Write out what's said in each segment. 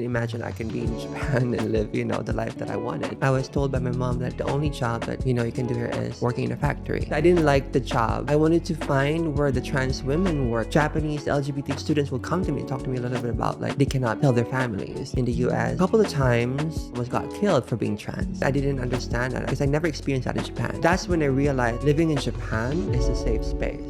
imagine I can be in Japan and live, the life that I wanted. I was told by my mom that the only job that, you can do here is working in a factory. I didn't like the job. I wanted to find where the trans women work. Japanese LGBT students will come to me and talk to me a little bit about like they cannot tell their families. In the US, a couple of times I almost got killed for being trans. I didn't understand that because I never experienced that in Japan. That's when I realized living in Japan is a safe space.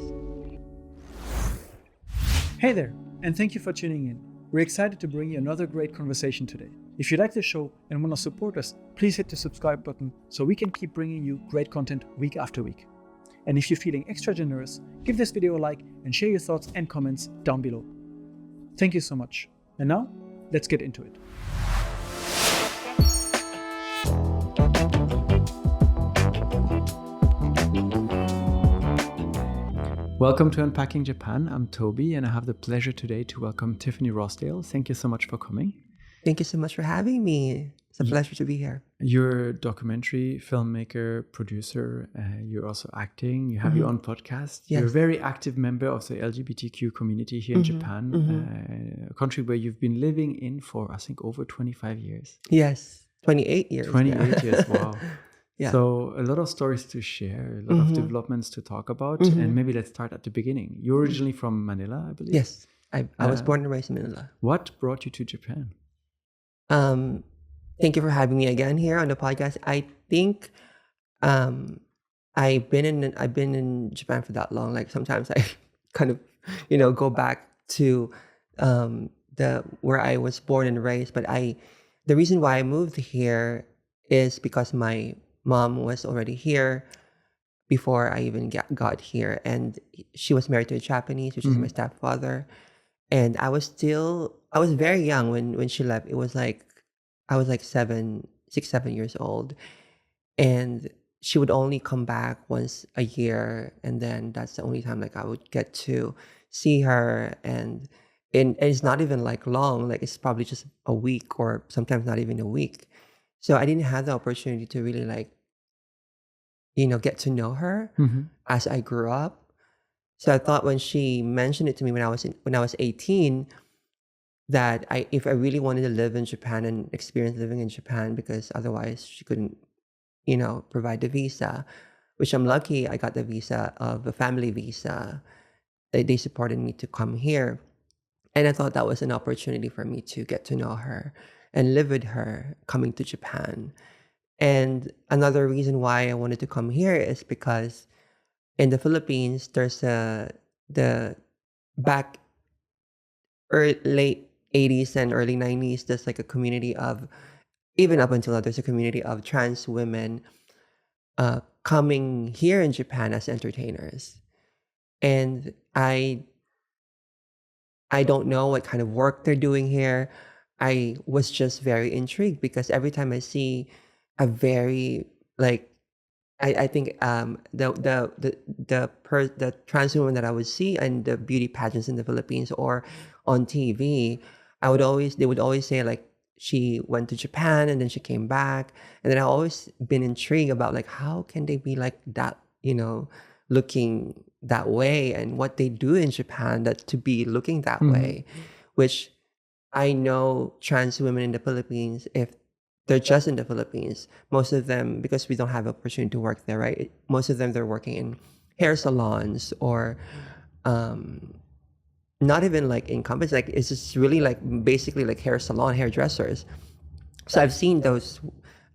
Hey there, and thank you for tuning in. We're excited to bring you another great conversation today. If you like the show and want to support us, please hit the subscribe button so we can keep bringing you great content week after week. And if you're feeling extra generous, give this video a like and share your thoughts and comments down below. Thank you so much. And now, let's get into it. Welcome to Unpacking Japan. I'm Toby, and I have the pleasure today to welcome Tiffany Rossdale. Thank you so much for coming. Thank you so much for having me. It's a pleasure to be here. You're a documentary filmmaker, producer. You're also acting. You have your own podcast. Yes. You're a very active member of the LGBTQ community here in Japan, a country where you've been living in for, I think, over 25 years. Yes, 28 years. 28 years, wow. Yeah. So a lot of stories to share, a lot of developments to talk about. And maybe let's start at the beginning. You're originally from Manila, I believe? Yes, I was born and raised in Manila. What brought you to Japan? Thank you for having me again here on the podcast. I think I've been in Japan for that long. Like sometimes I kind of, go back to where I was born and raised. But the reason why I moved here is because my mom was already here before I even got here, and she was married to a Japanese, which is my stepfather. And I was very young when she left. It was like I was like 7 years old, and she would only come back once a year, and then that's the only time like I would get to see her. And it's not even like long, like it's probably just a week or sometimes not even a week. So I didn't have the opportunity to really like, get to know her as I grew up. So I thought when she mentioned it to me when I was 18, that if I really wanted to live in Japan and experience living in Japan, because otherwise she couldn't, provide the visa, which I'm lucky I got the visa of a family visa. They supported me to come here. And I thought that was an opportunity for me to get to know her and live with her coming to Japan. And another reason why I wanted to come here is because in the Philippines, there's late 80s and early 90s, there's like a community of, even up until now, there's a community of trans women coming here in Japan as entertainers. And I don't know what kind of work they're doing here. I was just very intrigued because every time I see a very like, I think the trans woman that I would see in the beauty pageants in the Philippines or on TV, they would always say like she went to Japan and then she came back, and then I always been intrigued about like how can they be like that, looking that way, and what they do in Japan that to be looking that way, which I know trans women in the Philippines, if they're just in the Philippines, most of them, because we don't have opportunity to work there, right? Most of them, they're working in hair salons or not even like in companies. Like it's just really like basically like hairdressers. So I've seen those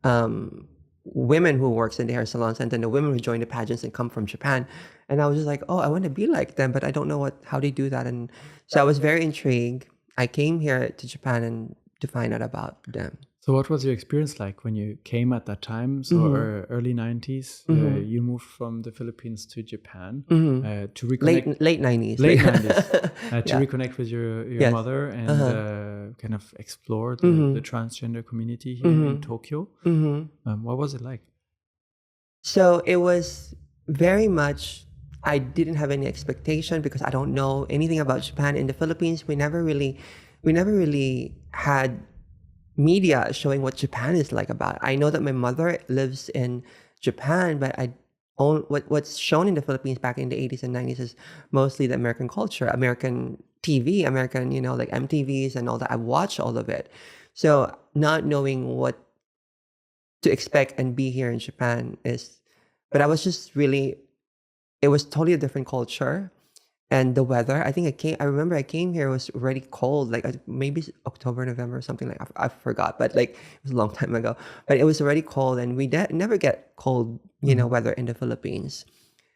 women who works in the hair salons, and then the women who join the pageants and come from Japan. And I was just like, oh, I want to be like them, but I don't know how they do that. And so I was very intrigued. I came here to Japan and to find out about them. So what was your experience like when you came at that time? So early 90s, you moved from the Philippines to Japan to reconnect. Late 90s. Late 90s. To reconnect with your mother and kind of explore the transgender community here in Tokyo. What was it like? So it was very much, I didn't have any expectation because I don't know anything about Japan. In the Philippines, we never really had media showing what Japan is like about. I know that my mother lives in Japan, but what's shown in the Philippines back in the 80s and 90s is mostly the American culture, American TV, American, like MTVs and all that. I watched all of it. So not knowing what to expect and be here in Japan is, but I was just really, it was totally a different culture. And the weather, I remember I came here, it was already cold, like maybe October, November, or something like, I forgot, but like it was a long time ago. But it was already cold, and we never get cold, weather in the Philippines,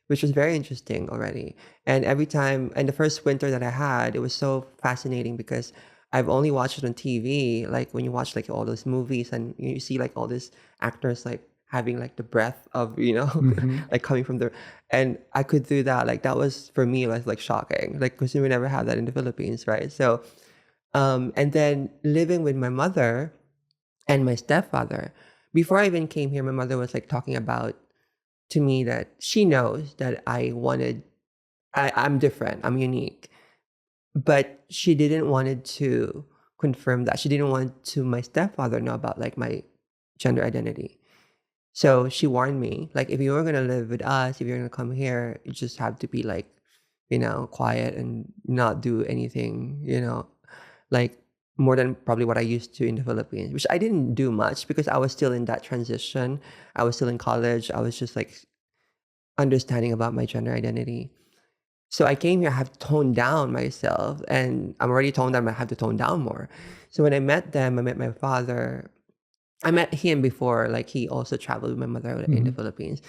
which was very interesting already. And every time, and the first winter that I had, it was so fascinating because I've only watched it on TV. Like when you watch like all those movies and you see like all these actors like having like the breath of, like coming from the, and I could do that. Like that was for me like shocking, like because we never had that in the Philippines, right? So, and then living with my mother and my stepfather, before I even came here, my mother was like talking about to me that she knows that I'm different, I'm unique, but she didn't wanted to confirm that. She didn't want to my stepfather know about like my gender identity. So she warned me, like, if you were gonna live with us, if you're gonna come here, you just have to be like, quiet and not do anything, like more than probably what I used to in the Philippines, which I didn't do much because I was still in that transition. I was still in college. I was just like understanding about my gender identity. So I came here, I have toned down myself, and I'm already toned down, I have to tone down more. So when I met them, I met my father. I met him before, like he also traveled with my mother in the Philippines.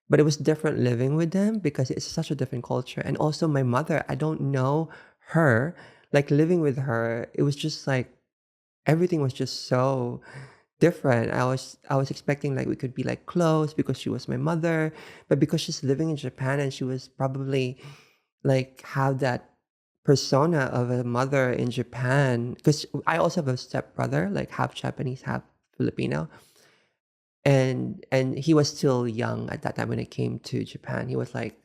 But it was different living with them because it's such a different culture. And also my mother, I don't know her. Like living with her, it was just like everything was just so different. I was expecting like we could be like close because she was my mother, but because she's living in Japan and she was probably like have that persona of a mother in Japan. Because I also have a stepbrother, like half Japanese, half Filipino, and he was still young at that time when I came to Japan. He was like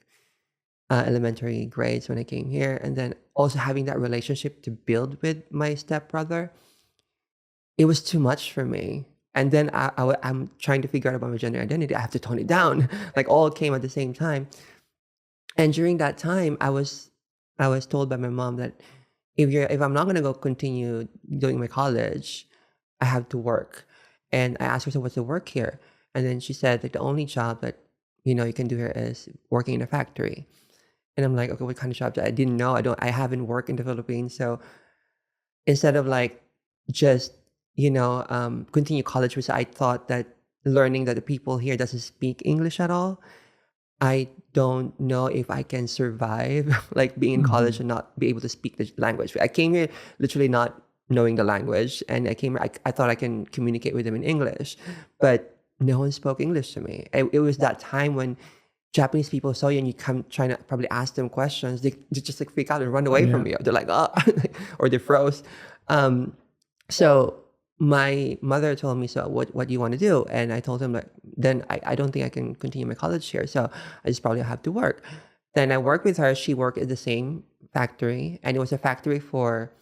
elementary grades when I came here, and then also having that relationship to build with my stepbrother, it was too much for me. And then I'm trying to figure out about my gender identity. I have to tone it down. Like all came at the same time. And during that time, I was told by my mom that if I'm not gonna go continue doing my college, I have to work. And I asked her, so what's the work here? And then she said like the only job that you can do here is working in a factory. And I'm like, okay, what kind of job? I didn't know. I haven't worked in the Philippines. So instead of like just continue college, which I thought that learning that the people here doesn't speak English at all, I don't know if I can survive like being in college and not be able to speak the language. I came here literally not knowing the language, and I thought I can communicate with them in English, but no one spoke English to me. It was that time when Japanese people saw you and you come trying to probably ask them questions, they just like freak out and run away from you. They're like, oh, or they froze. Um, so my mother told me, so what do you want to do? And I told him like, then I don't think I can continue my college here. So I just probably have to work. Then I worked with her. She worked at the same factory, and it was a factory for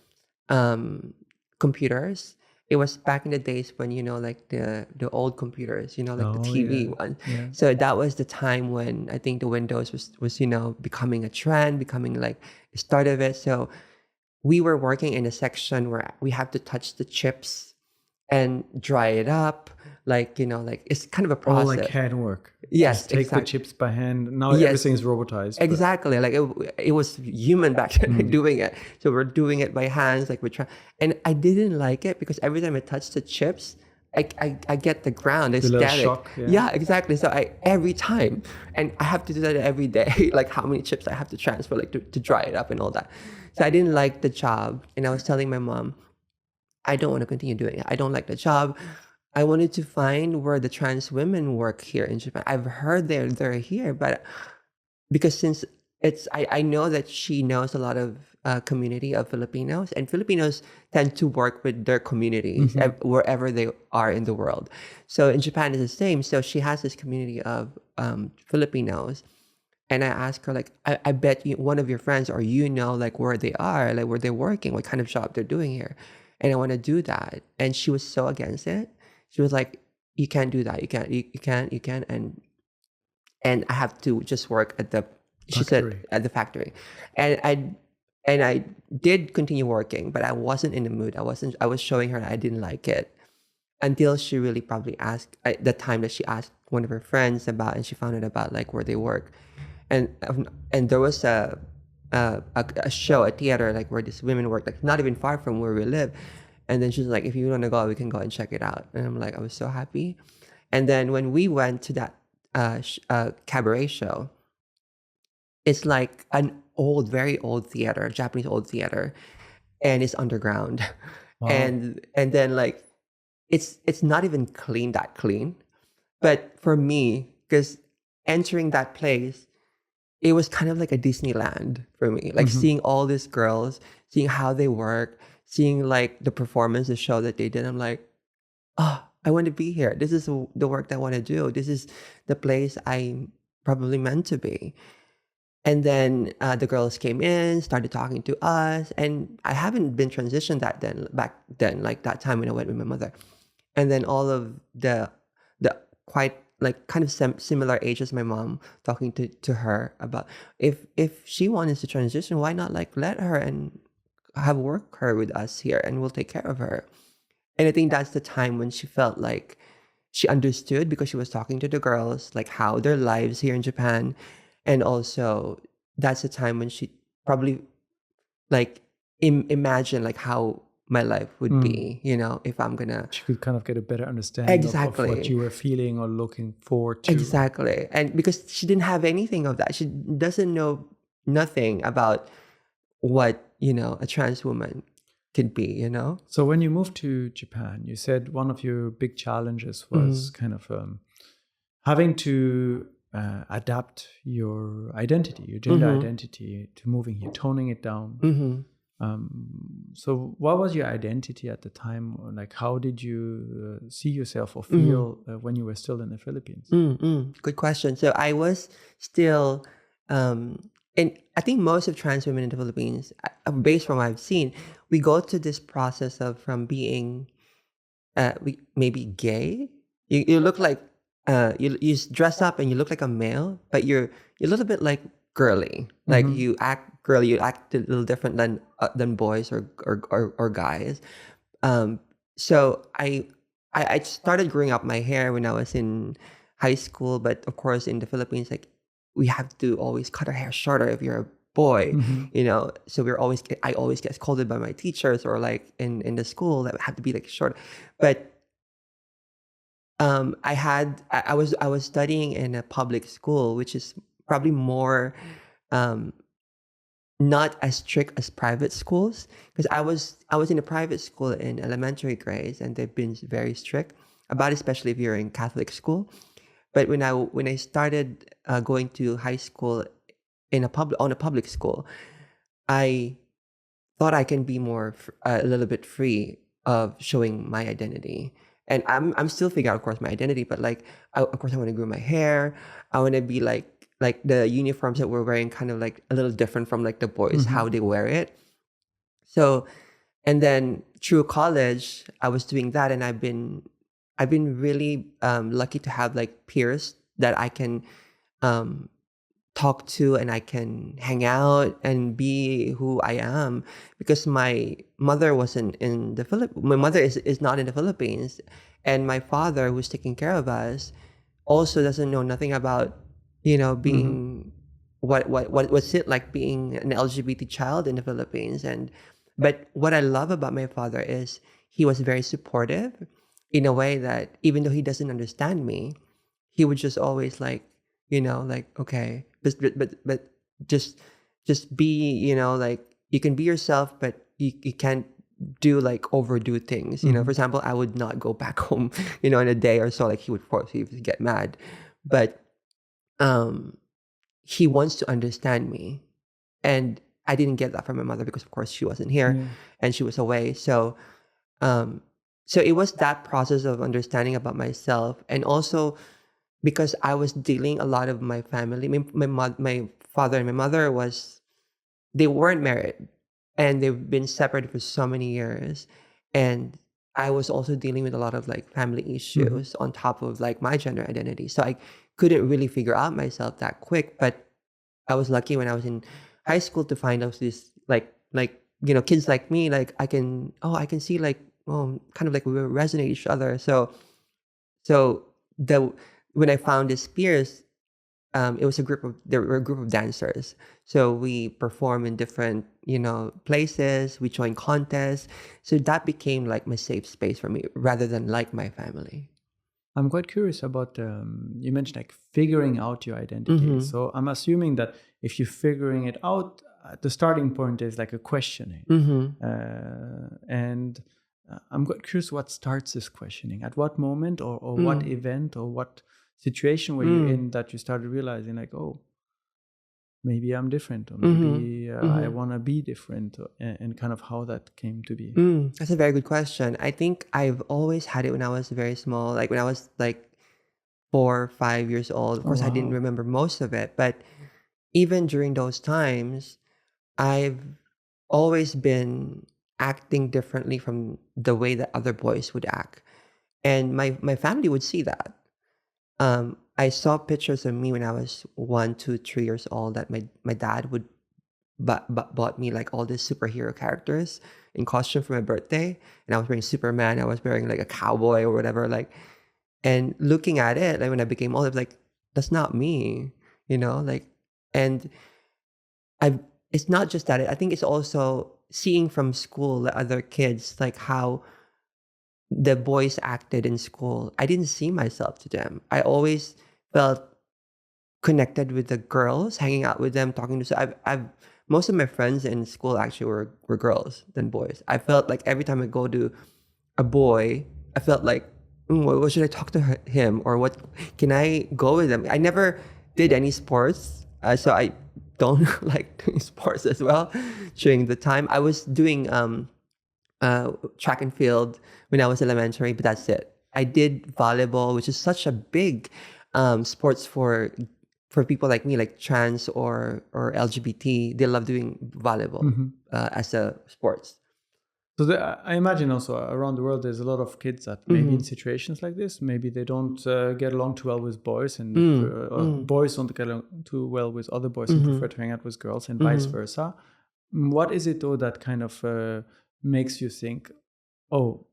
um, computers. It was back in the days when, like the old computers, like the Oh, TV yeah. one. Yeah. So that was the time when I think the Windows was becoming a trend, becoming like the start of it. So we were working in a section where we have to touch the chips and dry it up. Like, like it's kind of a All like process. handwork. Yes, Just take the exactly. chips by hand. Now Yes, everything is robotized. But exactly. Like it was human back then like, doing it. So we're doing it by hands, like we're trying. And I didn't like it because every time I touch the chips, I get the ground, the the little static. shock. Yeah. Yeah, exactly. So every time, and I have to do that every day, like how many chips I have to transfer, like to dry it up and all that. So I didn't like the job, and I was telling my mom, I don't want to continue doing it. I don't like the job. I wanted to find where the trans women work here in Japan. I've heard they're here, but because since I know that she knows a lot of community of Filipinos, and Filipinos tend to work with their communities wherever they are in the world. So in Japan it's the same. So she has this community of Filipinos, and I asked her like, I bet one of your friends or like where they are, like where they're working, what kind of job they're doing here, and I want to do that. And she was so against it. She was like, you can't do that. You can't, and I have to just work at the, she said, Factory. at the factory. And And I did continue working, but I wasn't in the mood. I was showing her I didn't like it until she really probably asked the time that she asked one of her friends about, and she found out about like where they work. And there was a show, a theater, like where these women work, like not even far from where we live. And then she's like, if you want to go, we can go and check it out. And I'm like, I was so happy. And then when we went to that cabaret show, it's like an old, very old theater, Japanese old theater, and it's underground. Wow. And then like it's not even that clean. But for me, because entering that place, it was kind of like a Disneyland for me. Like seeing all these girls, seeing how they work, seeing like the performance, the show that they did. I'm like, oh, I want to be here. This is the work that I want to do. This is the place I'm probably meant to be. And then the girls came in, started talking to us, and I haven't been transitioned back then, like that time when I went with my mother. And then all of the quite like kind of similar age as my mom talking to her about if she wants to transition, why not like let her and have work her with us here, and we'll take care of her. And I think that's the time when she felt like she understood, because she was talking to the girls like how their lives here in Japan. And also that's the time when she probably like imagine like how my life would be, you know, if I'm gonna. She could kind of get a better understanding of Exactly. what you were feeling or looking forward to. Exactly. And because she didn't have anything of that, she doesn't know nothing about what, you know, a trans woman could be, you know. So when you moved to Japan, you said one of your big challenges was kind of having to adapt your identity, your gender identity, to moving here, toning it down. So what was your identity at the time? Like, how did you see yourself or feel when you were still in the Philippines? Good question. So I was still, and I think most of trans women in the Philippines, based from what I've seen, we go through this process of from being maybe gay. You look like, you dress up and you look like a male, but you're a little bit like girly. Like you act girly, you act a little different than boys or guys. So I started growing up my hair when I was in high school, but of course in the Philippines, like we have to always cut our hair shorter if you're a boy, you know. So I always get scolded by my teachers, or like in the school that have to be like short. But I was studying in a public school, which is probably more not as strict as private schools, because I was in a private school in elementary grades, and they've been very strict about it, especially if you're in Catholic school. But when I started going to high school on a public school, I thought I can be more a little bit free of showing my identity. And I'm still figuring out, of course, my identity, but like of course I want to grow my hair. I want to be like the uniforms that we're wearing, kind of like a little different from like the boys, how they wear it. So, and then through college, I was doing that, and I've been really lucky to have like peers that I can talk to, and I can hang out and be who I am, because my mother wasn't in the Philippines. My mother is not in the Philippines, and my father, who's taking care of us, also doesn't know nothing about, you know, being what's it like being an LGBT child in the Philippines. But what I love about my father is he was very supportive, in a way that even though he doesn't understand me, he would just always like, you know, like, okay, but just be, you know, like you can be yourself, but you can't do like overdo things, you know. For example, I would not go back home, you know, in a day or so. Like he would get mad, but he wants to understand me, and I didn't get that from my mother, because of course she wasn't here and she was away. So so it was that process of understanding about myself, and also because I was dealing a lot of my family. My father and my mother they weren't married, and they've been separated for so many years, and I was also dealing with a lot of like family issues on top of like my gender identity. So I couldn't really figure out myself that quick. But I was lucky when I was in high school to find out this like like, kids like me, like I can see like, kind of like we resonate each other. So the when I found this peers, it was there were a group of dancers. So we perform in different, places. We join contests. So that became like my safe space for me rather than like my family. I'm quite curious about you mentioned like figuring out your identity. Mm-hmm. So I'm assuming that if you're figuring it out, the starting point is like a questioning. Mm-hmm. And I'm quite curious what starts this questioning. At what moment or what event or what situation were you in that you started realizing like, oh, maybe I'm different, or maybe I want to be different, and kind of how that came to be? That's a very good question. I think I've always had it when I was very small, like when I was like 4 or 5 years old. Of Oh, course, I didn't wow. remember most of it, but even during those times, I've always been acting differently from the way that other boys would act. And my family would see that. I saw pictures of me when I was 1, 2, 3 years old that my dad would bought me like all these superhero characters in costume for my birthday, and I was wearing Superman. I was wearing like a cowboy or whatever. Like, and looking at it, like when I became older, I was like, that's not me, like, and I. It's not just that. I think it's also seeing from school the other kids, like how the boys acted in school. I didn't see myself to them. I always felt connected with the girls, hanging out with them, talking to. So I've most of my friends in school actually were girls than boys. I felt like every time I go to a boy, I felt like, what should I talk to him, or what can I go with them? I never did any sports, so I don't like doing sports as well. During the time I was doing track and field when I was elementary, but that's it. I did volleyball, which is such a big sports for people like me, like trans or LGBT. They love doing volleyball as a sports. So I imagine also around the world, there's a lot of kids that maybe in situations like this, maybe they don't get along too well with boys, and boys don't get along too well with other boys and prefer to hang out with girls, and vice versa. What is it though that kind of makes you think, oh,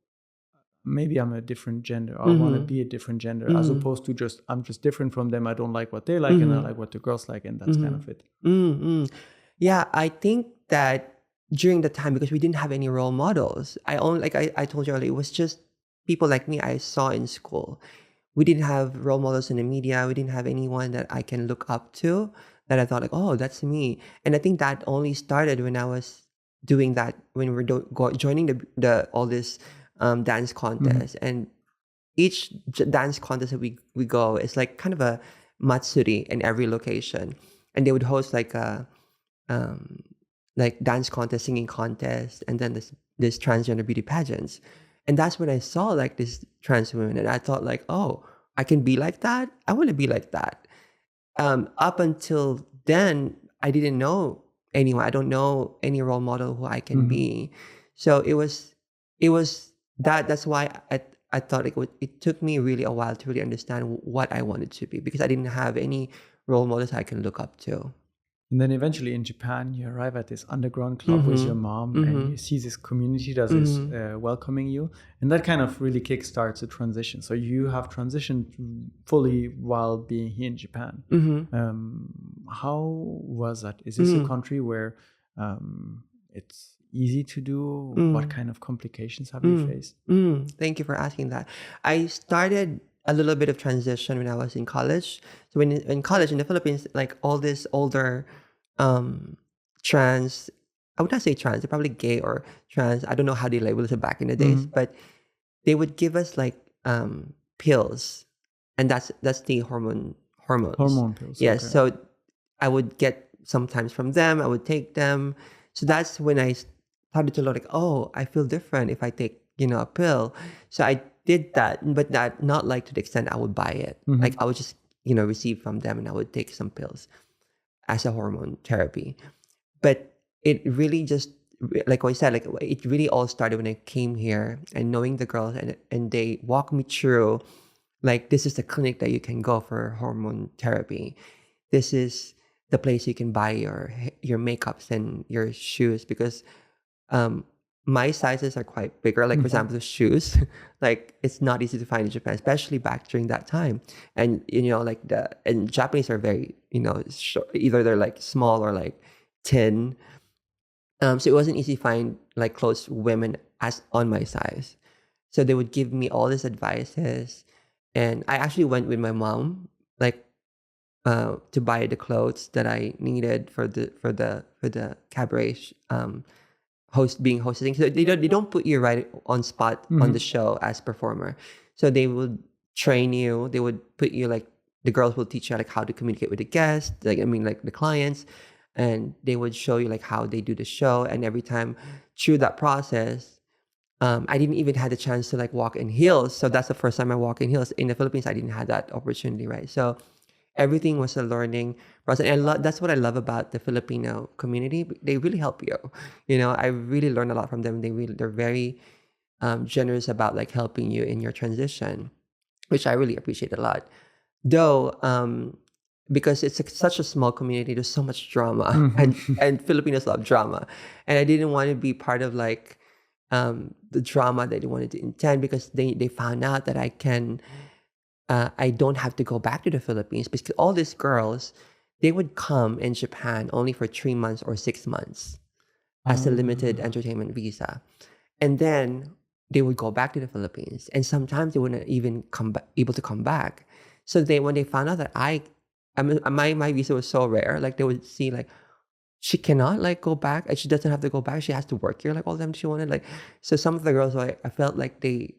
maybe I'm a different gender, or I want to be a different gender, as opposed to just I'm just different from them. I don't like what they like, and I like what the girls like, and that's kind of it. Yeah, I think that during the time, because we didn't have any role models, I only, like I told you earlier, it was just people like me I saw in school. We didn't have role models in the media. We didn't have anyone that I can look up to, that I thought like, oh, that's me. And I think that only started when I was doing that, when we were joining the all this dance contest. And each dance contest that we go is like kind of a matsuri in every location, and they would host like a like dance contest, singing contest, and then this transgender beauty pageants. And that's when I saw like this trans women, and I thought like, oh, I can be like that. I want to be like that. Up until then, I didn't know anyone. I don't know any role model who I can be. So it was that's why I thought it took me really a while to really understand what I wanted to be, because I didn't have any role models I can look up to. And then eventually in Japan, you arrive at this underground club with your mom, and you see this community that is welcoming you. And that kind of really kickstarts a transition. So you have transitioned fully while being here in Japan. How was that? Is this a country where it's easy to do? What kind of complications have you faced? Thank you for asking that. I started a little bit of transition when I was in college. So in college in the Philippines, like all this older trans, I would not say trans, they're probably gay or trans. I don't know how they labeled it back in the days, but they would give us like pills, and that's the hormones. Hormone pills. Yes. Okay. So I would get sometimes from them. I would take them. So that's when I started to look like, oh, I feel different if I take a pill. So I did that, but not like to the extent I would buy it. Like I would just receive from them, and I would take some pills as a hormone therapy. But it really just, like what I said, like it really all started when I came here and knowing the girls, and they walked me through, like, this is the clinic that you can go for hormone therapy. This is the place you can buy your makeups and your shoes, because um my sizes are quite bigger. Like for example, the shoes, like it's not easy to find in Japan, especially back during that time. And like and Japanese are very either they're like small or like thin. So it wasn't easy to find like clothes for women as on my size. So they would give me all these advices, and I actually went with my mom, like to buy the clothes that I needed for the cabaret being hosting. So they don't put you right on spot on the show as performer. So they would train you. They would put you like the girls will teach you like how to communicate with the guests, like like the clients, and they would show you like how they do the show. And every time through that process, I didn't even had the chance to like walk in heels. So that's the first time I walk in heels in the Philippines. I didn't have that opportunity, right? So everything was a learning process. And that's what I love about the Filipino community. They really help you. I really learned a lot from them. They're very generous about like helping you in your transition, which I really appreciate a lot. Though, because it's such a small community, there's so much drama, and Filipinos love drama, and I didn't want to be part of like the drama that they wanted to intend, because they found out that I don't have to go back to the Philippines, because all these girls, they would come in Japan only for 3 months or 6 months as a limited entertainment visa. And then they would go back to the Philippines. And sometimes they wouldn't even able to come back. So when they found out that my visa was so rare, like they would see like, she cannot like go back, and she doesn't have to go back. She has to work here like all the time she wanted. Like, so some of the girls, like, I felt like they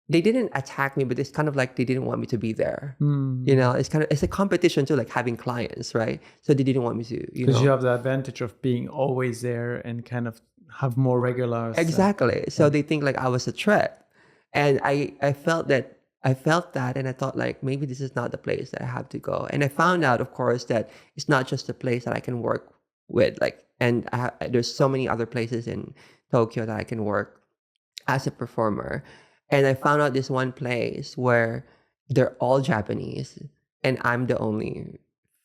didn't attack me, but it's kind of like they didn't want me to be there. It's a competition too, like having clients, right? So they didn't want me to, Because you have the advantage of being always there and kind of have more regulars. Exactly. So they think like I was a threat. And I felt that, and I thought like, maybe this is not the place that I have to go. And I found out, of course, that it's not just a place that I can work with, like, and there's so many other places in Tokyo that I can work as a performer. And I found out this one place where they're all Japanese, and I'm the only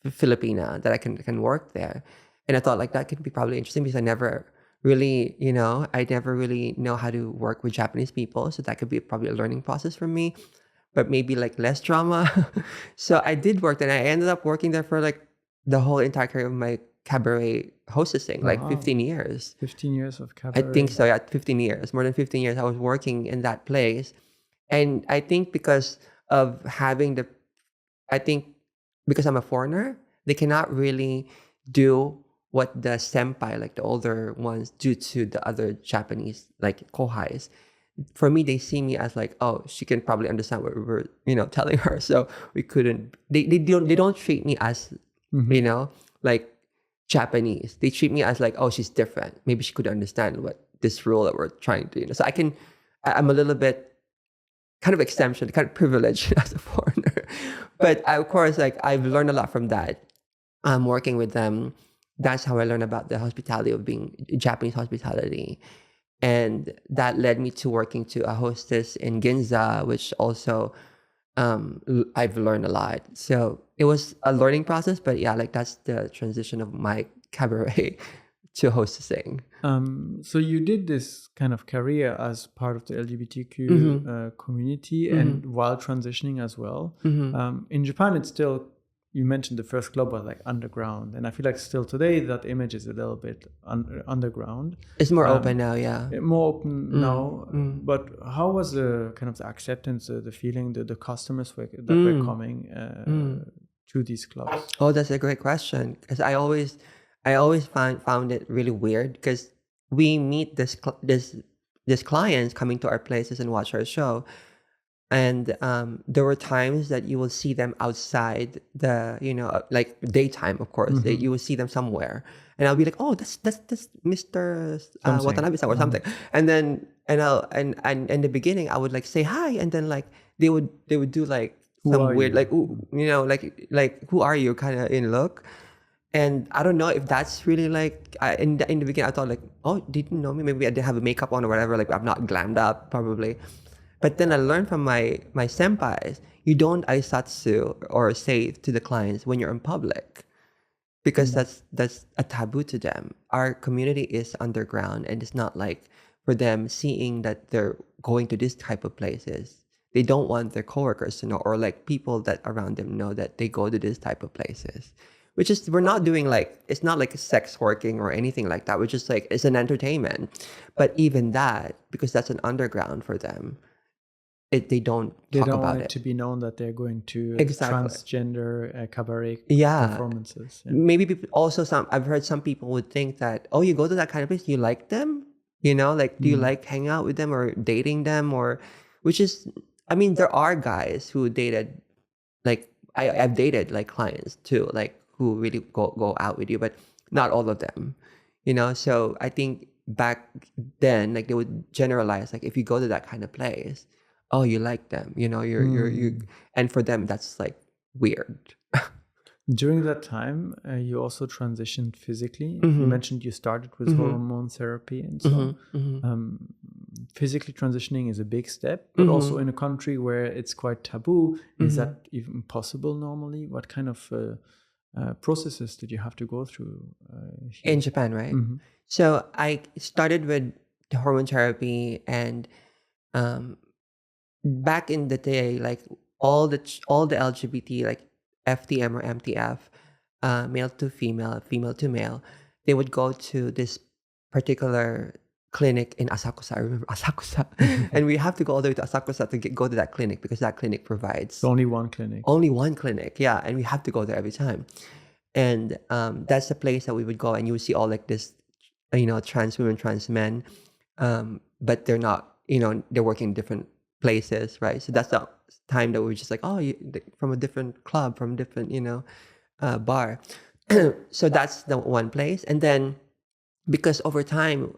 Filipina that I can work there. And I thought like that could be probably interesting, because I never really know how to work with Japanese people. So that could be probably a learning process for me, but maybe like less drama. So I did work there, and I ended up working there for like the whole entire career of my cabaret hostessing, like 15 years. 15 years of cabaret. I think so, yeah, 15 years. More than 15 years I was working in that place. And I think because of because I'm a foreigner, they cannot really do what the senpai, like the older ones, do to the other Japanese, like kohais. For me, they see me as like, oh, she can probably understand what we're, telling her. So we couldn't, they don't treat me as, like Japanese. They treat me as like, oh, she's different. Maybe she could understand what this rule that we're trying to, so I'm a little bit kind of exemption, kind of privileged as a foreigner. But of course, like I've learned a lot from that. I'm working with them. That's how I learned about the hospitality of being Japanese hospitality. And that led me to working to a hostess in Ginza, which also I've learned a lot. So it was a learning process, but yeah, like that's the transition of my cabaret to hostessing. So you did this kind of career as part of the LGBTQ community and while transitioning as well. In Japan, it's still, you mentioned the first club was like underground, and I feel like still today that image is a little bit underground. It's more open now, yeah. More open now. But how was the kind of the acceptance, the feeling, the customers were coming to these clubs? Oh, that's a great question, because I always found it really weird, because we meet this clients coming to our places and watch our show. And there were times that you will see them outside like daytime, of course. You will see them somewhere, and I'll be like, "Oh, that's Mr. Watanabe-san or something." And then and in the beginning, I would like say hi, and then like they would do like some weird like like who are you kind of look. And I don't know if that's really like in the beginning I thought like, oh, didn't know me, maybe I didn't have a makeup on or whatever, like I'm not glammed up probably. But then I learned from my senpais, you don't aisatsu or say to the clients when you're in public. because that's a taboo to them. Our community is underground, and it's not like for them seeing that they're going to this type of places. They don't want their coworkers to know, or like people that around them know that they go to this type of places. Which is we're not doing like it's not like sex working or anything like that. We're just like it's an entertainment. But even that, because that's an underground for them, they don't They talk don't want about it it. to be known that they're going to Exactly. transgender cabaret Yeah. performances. Yeah. Maybe people, also some I've heard some people would think that, oh, you go to that kind of place, you like them? You know, like do you like hang out with them or dating them, or which is I mean, there are guys who dated like I've dated like clients too, like who really go out with you, but not all of them. You know, so I think back then, like they would generalize, like if you go to that kind of place, oh, you like them, you know, you and for them that's like weird. During that time, you also transitioned physically. You Mm-hmm. mentioned you started with Mm-hmm. hormone therapy and so on. Mm-hmm. Mm-hmm. Physically transitioning is a big step, but also in a country where it's quite taboo. Is that even possible normally? What kind of processes did you have to go through here? In Japan, right? So I started with the hormone therapy, and um, back in the day, like all the LGBT, like FTM or MTF, male to female, female to male, they would go to this particular clinic in Asakusa. I remember Asakusa, and we have to go all the way to Asakusa to go to that clinic because that clinic provides It's only one clinic. only one clinic. Yeah, and we have to go there every time. And that's the place that we would go, and you would see all like this, you know, trans women, trans men, but they're not, you know, they're working in different places, right? So that's the time that we were just like, oh, from a different club, from a different, you know, bar. So that's the one place. And then because over time,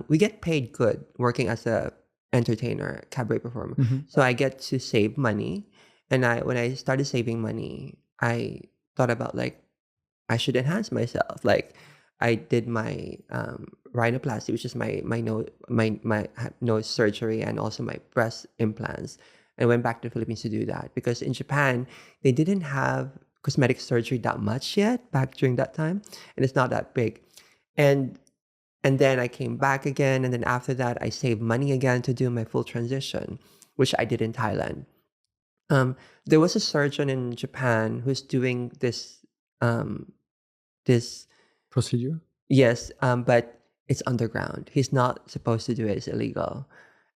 we get paid good working as a entertainer, cabaret performer. So I get to save money. And when I started saving money, I thought about like, I should enhance myself. Like I did my rhinoplasty, which is my nose surgery, and also my breast implants. And I went back to the Philippines to do that because in Japan they didn't have cosmetic surgery that much yet back during that time, and it's not that big. And then I came back again, and then after that I saved money again to do my full transition, which I did in Thailand. There was a surgeon in Japan who's doing um, this Procedure? yes, but it's underground. He's not supposed to do it. It's illegal.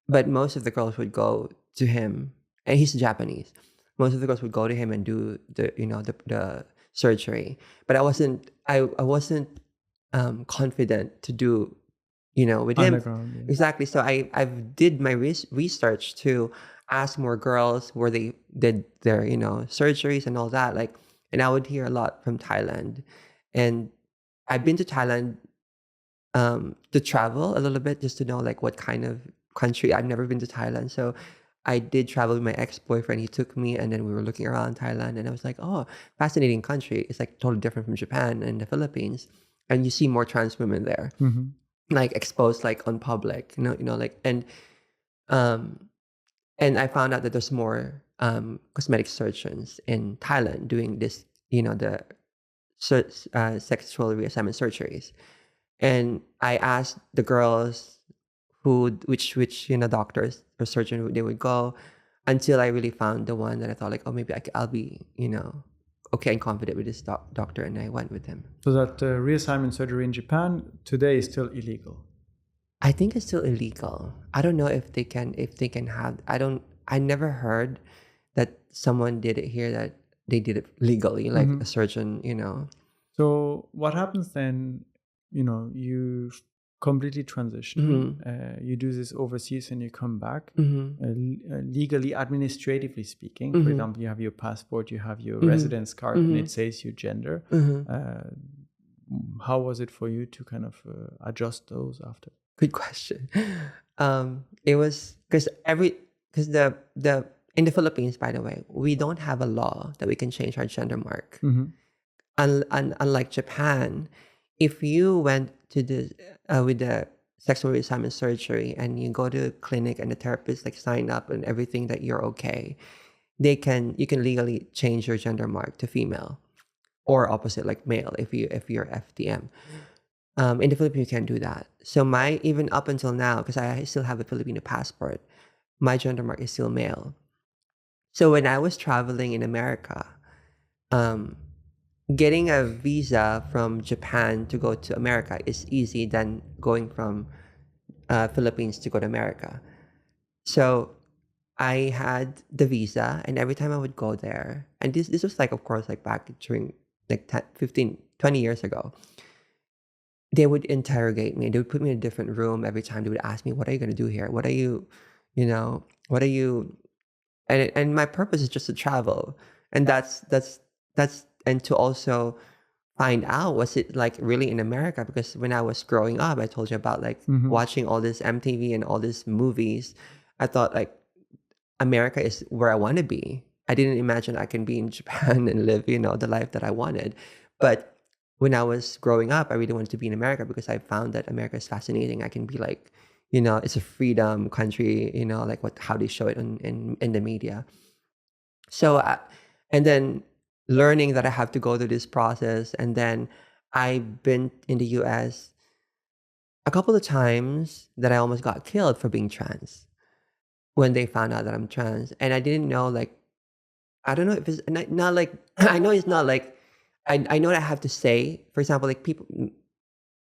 But most of the girls would go to him, and he's Japanese. Most of the girls would go to him and do the surgery. But I wasn't confident to do with him. Underground. Yeah. Exactly. So I've did my research to ask more girls where they did their surgeries and all that. Like, and I would hear a lot from Thailand, and I've been to Thailand to travel a little bit just to know like what kind of country. I've never been to Thailand, so I did travel with my ex-boyfriend. He took me, and then we were looking around Thailand, and I was like, oh, fascinating country. It's like totally different from Japan and the Philippines, and you see more trans women there, like exposed like on public, like um and I found out that there's more cosmetic surgeons in Thailand doing this, the sexual reassignment surgeries. And I asked the girls which doctors or surgeon they would go, until I really found the one that I thought like, oh, maybe I'll be okay and confident with this doctor, and I went with him. So that reassignment surgery in Japan today is still illegal. I think it's still illegal. I don't know if they can have. I never heard that someone did it here that they did it legally, like a surgeon. So what happens then? You completely transition. You do this overseas and you come back. Legally, administratively speaking, for example, you have your passport, you have your residence card, and it says your gender. How was it for you to kind of adjust those after? Good question. It was because the in the Philippines, by the way, we don't have a law that we can change our gender mark. Unlike Japan, if you went to the with the sexual reassignment surgery and you go to a clinic and the therapist like sign up and everything that you're okay, you can legally change your gender mark to female. or opposite, like male, if you're FTM. In the Philippines, you can't do that. So my even up until now, because I still have a Filipino passport, my gender mark is still male. So when I was traveling in America, um, getting a visa from Japan to go to America is easy than going from Philippines to go to America. So I had the visa, and every time I would go there, and this was like, of course, like back during like 10, 15, 20 years ago, they would interrogate me. They would put me in a different room every time. They would ask me, "What are you going to do here? What are you, what are you?" And my purpose is just to travel, and that's and to also find out what's it like really in America. Because when I was growing up, I told you about like Mm-hmm. watching all this MTV and all these movies. I thought like America is where I want to be. I didn't imagine I can be in Japan and live, the life that I wanted. But when I was growing up, I really wanted to be in America because I found that America is fascinating. I can be like, it's a freedom country, like how they show it in the media. So, and then learning that I have to go through this process. And then I've been in the US a couple of times that I almost got killed for being trans when they found out that I'm trans. And I didn't know, like, I don't know if it's not like, I know it's not like, I know that I have to say, for example, like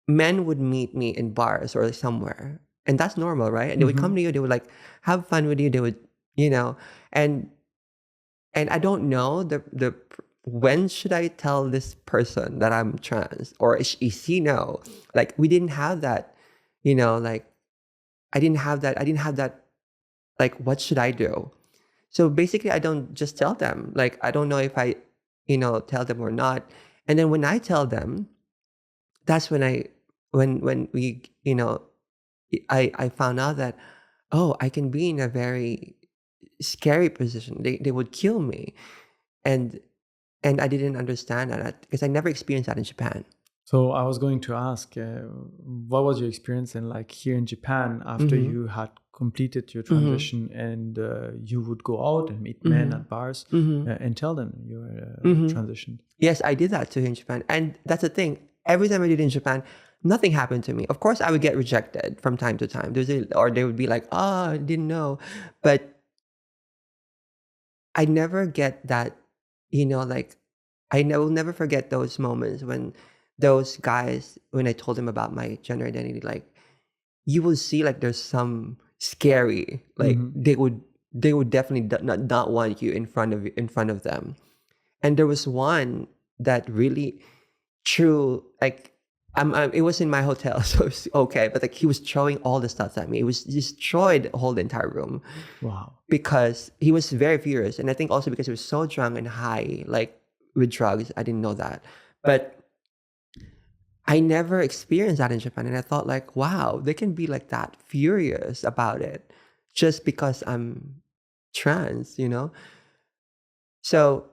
men would meet me in bars or somewhere, and that's normal, right? And they would Mm-hmm. come to you, they would like have fun with you, they would, and I don't know when should I tell this person that I'm trans, or is he know? Like we didn't have that, like I didn't have that. Like what should I do? So basically, I don't just tell them. Like I don't know if I, tell them or not. And then when I tell them, that's when when we, I found out that, oh, I can be in a very scary position. They would kill me, and I didn't understand that because I never experienced that in Japan. So I was going to ask, what was your experience in like here in Japan after Mm-hmm. you had completed your Mm-hmm. transition and you would go out and meet men Mm-hmm. at bars Mm-hmm. and tell them you were Mm-hmm. transitioned? Yes, I did that too in Japan, and that's the thing. Every time I did it in Japan, nothing happened to me. Of course, I would get rejected from time to time. Or they would be like, "Oh, I didn't know," but I never get that. Like will never forget those moments when those guys, when I told them about my gender identity, like you will see like there's some scary, like Mm-hmm. they would definitely not want you in front of them. And there was one that really true, like it was in my hotel, so it's okay. But like he was throwing all the stuff at me. It was destroyed the whole entire room Wow. because he was very furious, and I think also because he was so drunk and high, like with drugs. I didn't know that, but I never experienced that in Japan, and I thought like, wow, they can be like that furious about it just because I'm trans. So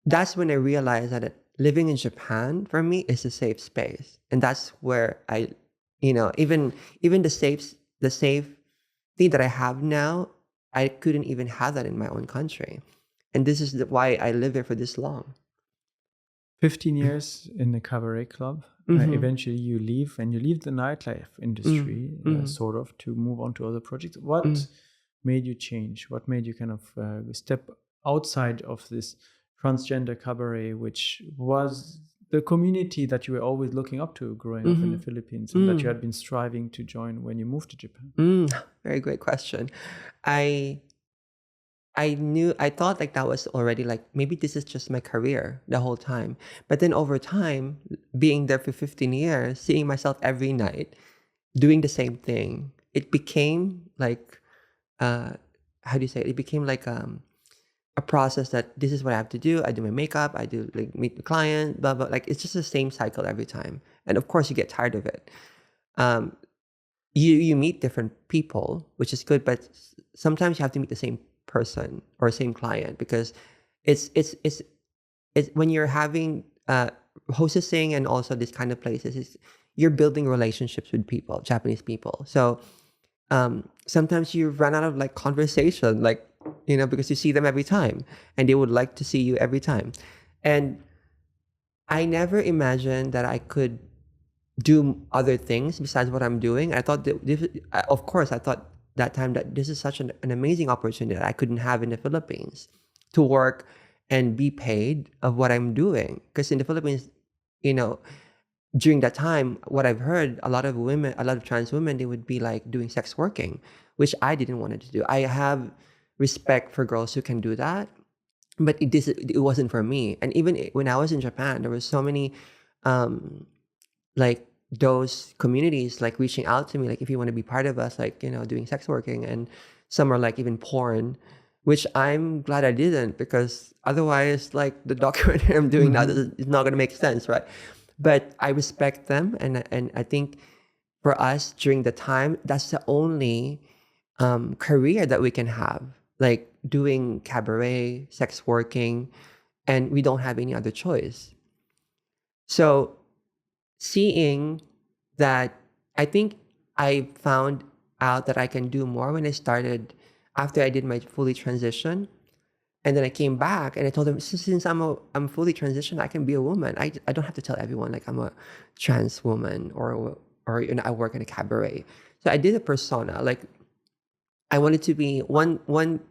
that's when I realized that living in Japan for me is a safe space, and that's where I, even the safe thing that I have now, I couldn't even have that in my own country, and this is why I live here for this long. 15 years in the cabaret club. Mm-hmm. Eventually, you leave and you leave the nightlife industry, Mm-hmm. sort of, to move on to other projects. What made you change? What made you kind of step outside of this transgender cabaret, which was the community that you were always looking up to growing up in the Philippines and that you had been striving to join when you moved to Japan? Very great question. I I thought like that was already like maybe this is just my career the whole time. But then over time, being there for 15 years, seeing myself every night, doing the same thing, it became like uh how do you say it? It became like a process that this is what I have to do. I do my makeup, I do like meet the client, blah blah. Like it's just the same cycle every time. And of course you get tired of it. Um you meet different people, which is good, but sometimes you have to meet the same person or same client because it's it's it's it's when you're having hostessing and also this kind of places, you're building relationships with people, Japanese people. So sometimes you run out of like conversation, like because you see them every time and they would like to see you every time. And I never imagined that I could do other things besides what I'm doing. I thought that of course, I thought that time that this is such an amazing opportunity that I couldn't have in the Philippines to work and be paid of what I'm doing. Because in the Philippines, you know, during that time, what I've heard, a lot of women, a lot of trans women, they would be like doing sex working, which I didn't want to do. I have respect for girls who can do that, but it wasn't for me. And even when I was in Japan, there was so many um like those communities like reaching out to me, like if you want to be part of us, like doing sex working, and some are like even porn, which I'm glad I didn't, because otherwise like the documentary I'm doing now is not going to make sense, right? But I respect them, and I think for us during the time, that's the only career that we can have, like doing cabaret, sex working, and we don't have any other choice. So seeing that, I think I found out that I can do more when I started after I did my fully transition. And then I came back and I told them, since I'm fully transitioned, I can be a woman. I don't have to tell everyone like I'm a trans woman, or I work in a cabaret. So I did a persona. Like I wanted to be one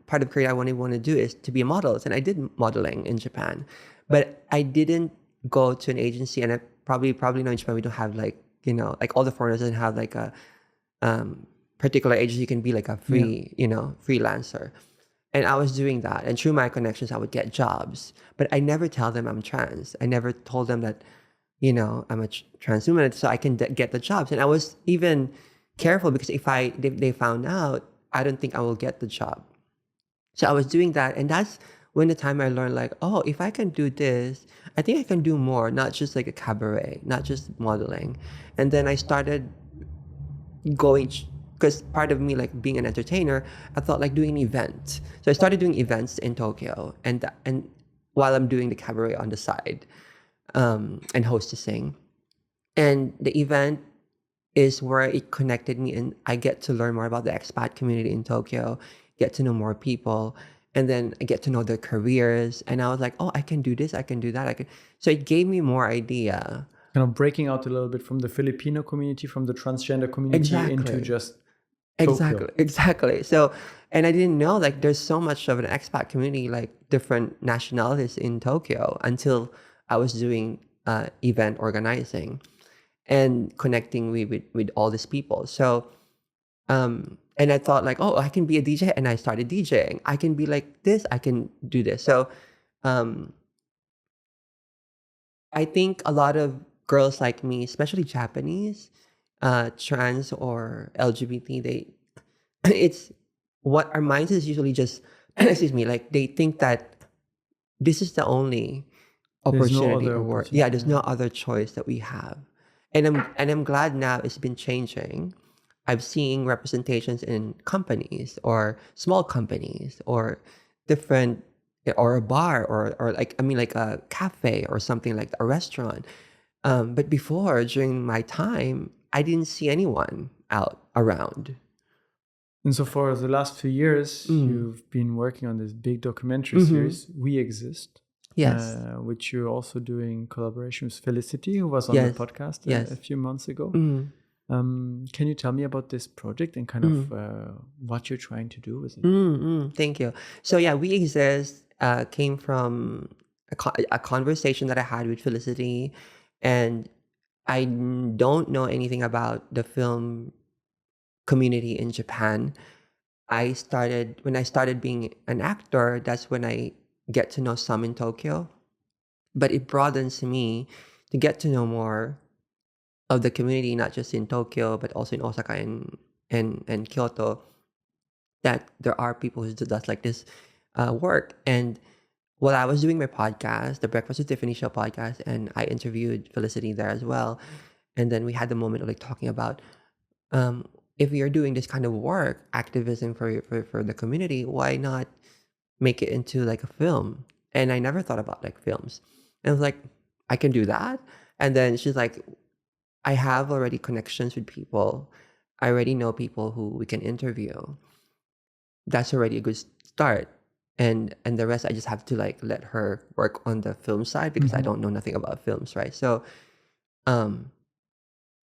part of career I want to do is to be a model, and I did modeling in Japan, but I didn't go to an agency. And I probably know in Japan we don't have like like all the foreigners doesn't have like a particular agency. You can be like a free freelancer. And I was doing that. And through my connections, I would get jobs. But I never tell them I'm trans. I never told them that, I'm a trans woman so I can get the jobs. And I was even careful because if they found out, I don't think I will get the job. So I was doing that. And that's when the time I learned like, oh, if I can do this, I think I can do more, not just like a cabaret, not just modeling. And then I started going, because part of me like being an entertainer, I thought like doing an event. So I started doing events in Tokyo, and while I'm doing the cabaret on the side, and hostessing. And the event is where it connected me, and I get to learn more about the expat community in Tokyo, get to know more people, and then I get to know their careers. And I was like, oh, I can do this, I can do that, I can. So it gave me more idea. Kind of breaking out a little bit from the Filipino community, from the transgender community, into just Tokyo. Exactly. So, and I didn't know like there's so much of an expat community, like different nationalities in Tokyo, until I was doing event organizing and connecting with all these people. So, and I thought like, oh, I can be a DJ, and I started DJing. I can be like this, I can do this. So, um, I think a lot of girls like me, especially Japanese, trans or LGBT, it's what our minds is usually just excuse me, like they think that this is the only There's no opportunity other or work. opportunity. Yeah, there's no other choice that we have. And I'm glad now it's been changing. I'm seeing representations in companies or small companies or different, or a bar, or like I mean like a cafe or something, like a restaurant. But before, during my time, I didn't see anyone out around. And so for the last few years, you've been working on this big documentary series, We Exist. Yes. Which you're also doing collaboration with Felicity, who was on the podcast a few months ago. Can you tell me about this project and kind of what you're trying to do with it? Thank you. So yeah, We Exist came from a conversation that I had with Felicity, and I don't know anything about the film community in Japan. When I started being an actor, that's when I get to know some in Tokyo, but it broadens me to get to know more of the community, not just in Tokyo, but also in Osaka and Kyoto, that there are people who do that like this work. And while I was doing my podcast, the Breakfast with Tiffany show podcast, and I interviewed Felicity there as well. And then we had the moment of like talking about, if you're doing this kind of work, activism for the community, why not make it into like a film? And I never thought about like films. And I was like, I can do that. And then she's like, I have already connections with people. I already know people who we can interview. That's already a good start. and the rest I just have to like let her work on the film side because I don't know nothing about films, right? So um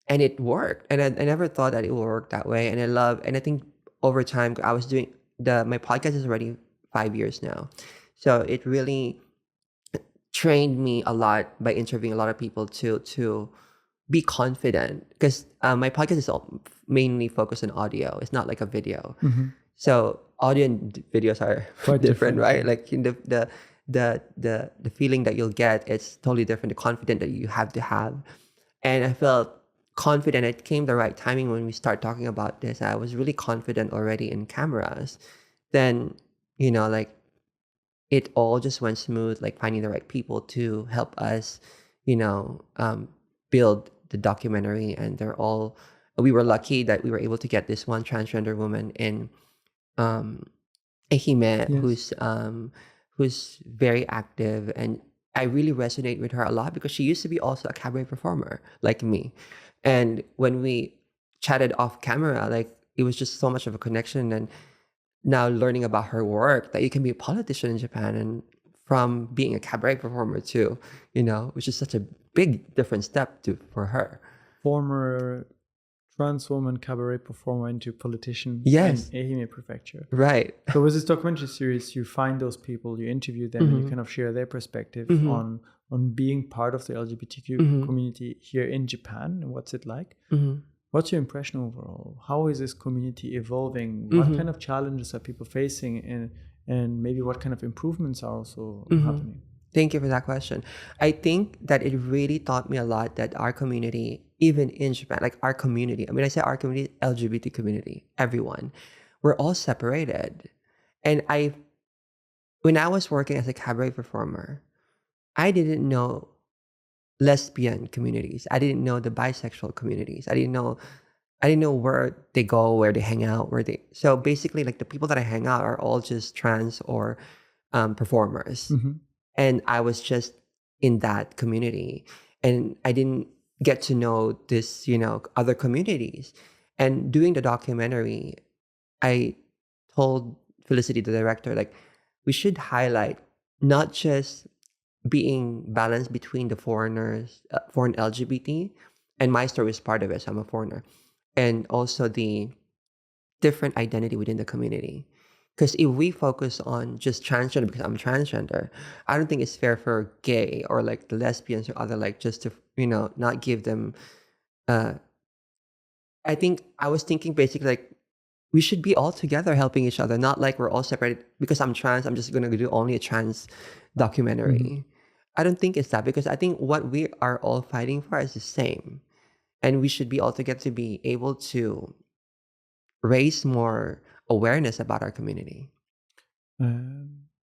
and it worked, and I never thought that it would work that way. And I think over time I was doing my podcast is already 5 years now, so it really trained me a lot by interviewing a lot of people to be confident, because my podcast is mainly focused on audio. It's not like a video. So audio and videos are Quite different, different, right? yeah. Like in the feeling that you'll get, it's totally different. The confidence that you have to have. And I felt confident. It came the right timing when we start talking about this. I was really confident already in cameras. Then, like it all just went smooth, like finding the right people to help us, you know, um, build the documentary. And we were lucky that we were able to get this one transgender woman in um, Ehime, Yes. who's very active, and I really resonate with her a lot because she used to be also a cabaret performer like me. And when we chatted off camera, like it was just so much of a connection. And now learning about her work, that you can be a politician in Japan, and from being a cabaret performer too, which is such a big different step for her. Former trans woman cabaret performer into politician Yes. in Ehime Prefecture. Right. So with this documentary series, you find those people, you interview them, and you kind of share their perspective on being part of the LGBTQ community here in Japan, and what's it like? What's your impression overall? How is this community evolving? What kind of challenges are people facing, and maybe what kind of improvements are also happening? Thank you for that question. I think that it really taught me a lot that our community, even in Japan, like our community, I mean, I say our community, LGBT community, everyone, we're all separated. And when I was working as a cabaret performer, I didn't know lesbian communities. I didn't know the bisexual communities. I didn't know where they go, where they hang out, so basically like the people that I hang out are all just trans or performers. And I was just in that community, and I didn't get to know this, other communities. And doing the documentary, I told Felicity, the director, like, we should highlight not just being balanced between the foreigners, foreign LGBT, and my story is part of it, so I'm a foreigner, and also the different identity within the community. Because if we focus on just transgender, because I'm transgender, I don't think it's fair for gay or like the lesbians or other, like, just to, not give them, uh, I think I was thinking basically like we should be all together helping each other, not like we're all separated. Because I'm trans, I'm just going to do only a trans documentary. I don't think it's that, because I think what we are all fighting for is the same. And we should be all together to be able to raise more awareness about our community.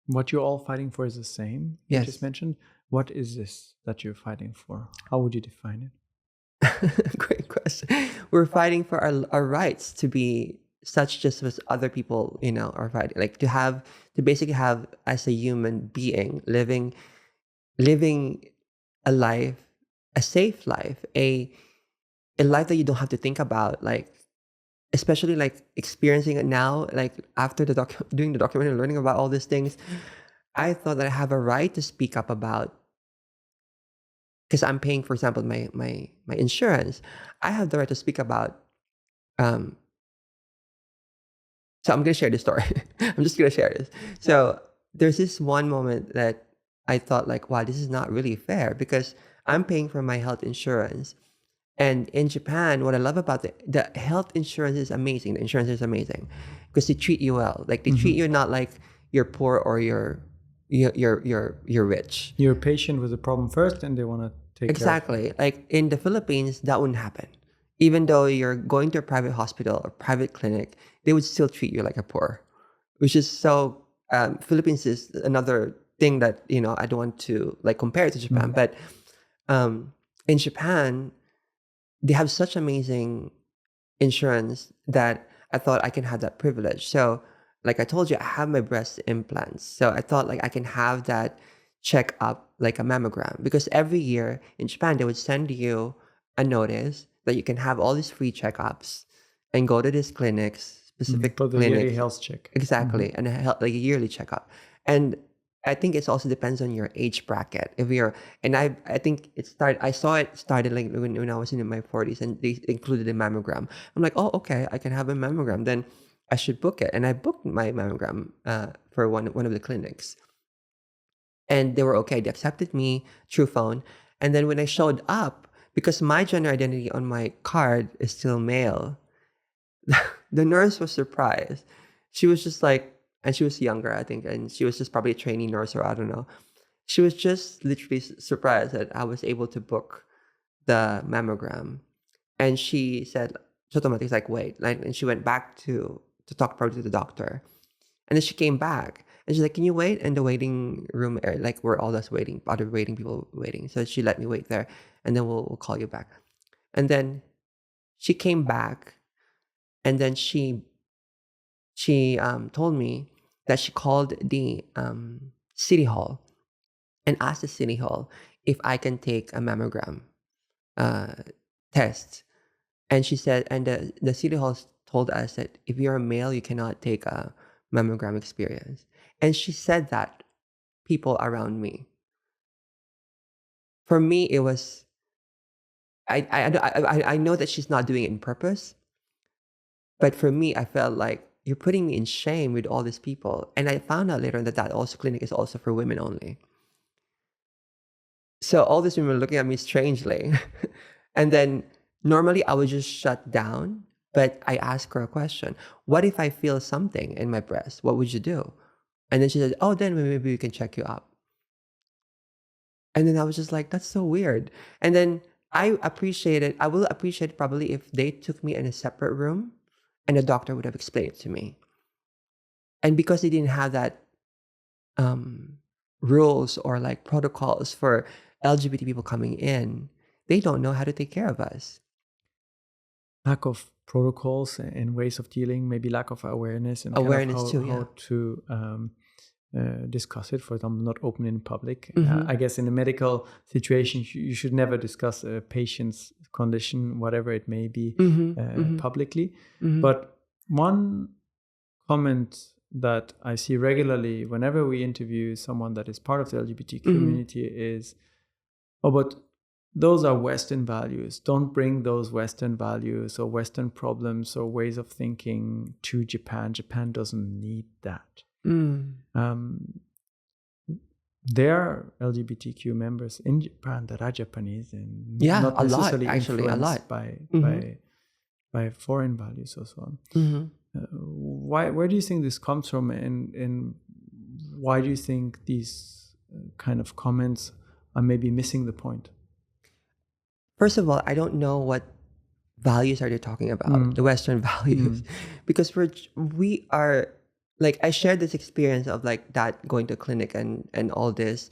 What you're all fighting for is the same. Yes. You just mentioned. What is this that you're fighting for? How would you define it? Great question. We're fighting for our rights to be such just as other people, are fighting. Like to basically have, as a human being, living a life, a safe life, a life that you don't have to think about, like, especially like experiencing it now, like after doing the documentary, learning about all these things, I thought that I have a right to speak up about, because I'm paying, for example, my insurance. I have the right to speak about. So I'm gonna share this story. I'm just gonna share this. So there's this one moment that I thought like, wow, this is not really fair, because I'm paying for my health insurance. And in Japan, what I love about the health insurance is amazing. The insurance is amazing because they treat you well. Like they treat you not like you're poor or you're rich. You're a patient with a problem first, and they want to take Exactly. care of it. Like in the Philippines, that wouldn't happen. Even though you're going to a private hospital or private clinic, they would still treat you like a poor, which is so. Philippines is another thing that I don't want to like compare it to Japan, but in Japan, they have such amazing insurance that I thought I can have that privilege. So, like I told you, I have my breast implants. So I thought like I can have that check up like a mammogram, because every year in Japan, they would send you a notice that you can have all these free checkups and go to these clinics, specific For the yearly clinics. health check. Exactly. And like a yearly checkup. And I think it also depends on your age bracket. If you're, and I think I saw it started like when I was in my 40s, and they included a mammogram. I'm like, oh, okay, I can have a mammogram. Then I should book it. And I booked my mammogram for one of the clinics. And they were okay. They accepted me through phone. And then when I showed up, because my gender identity on my card is still male, the nurse was surprised. She was just like, and she was younger, I think, and she was just probably a trainee nurse, or I don't know. She was just literally surprised that I was able to book the mammogram. And she said, she automatically like, wait. Like, and she went back to talk probably to the doctor. And then she came back and she's like, can you wait in the waiting room area? Like, we're all just waiting, other waiting people waiting. So she let me wait there, and then we'll call you back. And then she came back, and then she told me that she called the city hall and asked the city hall if I can take a mammogram test. And she said, and the city hall told us that if you're a male, you cannot take a mammogram experience. And she said that people around me. For me, it was, I know that she's not doing it in purpose, but for me, I felt like you're putting me in shame with all these people. And I found out later that also clinic is also for women only. So all these women were looking at me strangely. And then normally I would just shut down, but I asked her a question. What if I feel something in my breast? What would you do? And then she said, oh, then maybe we can check you up. And then I was just like, that's so weird. And then I will appreciate probably if they took me in a separate room and a doctor would have explained it to me. And because they didn't have that rules or like protocols for LGBT people coming in, they don't know how to take care of us. Lack of protocols and ways of dealing, maybe lack of awareness and Awareness kind of too, how to discuss it. For example, not open in public. Mhm. I guess in a medical situation, you should never discuss a patient's condition, whatever it may be, publicly. But one comment that I see regularly whenever we interview someone that is part of the LGBT community is, oh, but those are Western values. Don't bring those Western values or Western problems or ways of thinking to Japan. Japan doesn't need that. There are LGBTQ members in Japan that are Japanese and Yeah, not a lot, necessarily actually, a influenced lot. by foreign values or so on. Where do you think this comes from, and why do you think these kind of comments are maybe missing the point? First of all, I don't know what values are they talking about, the Western values, because we are like, I shared this experience of like that going to clinic and all this,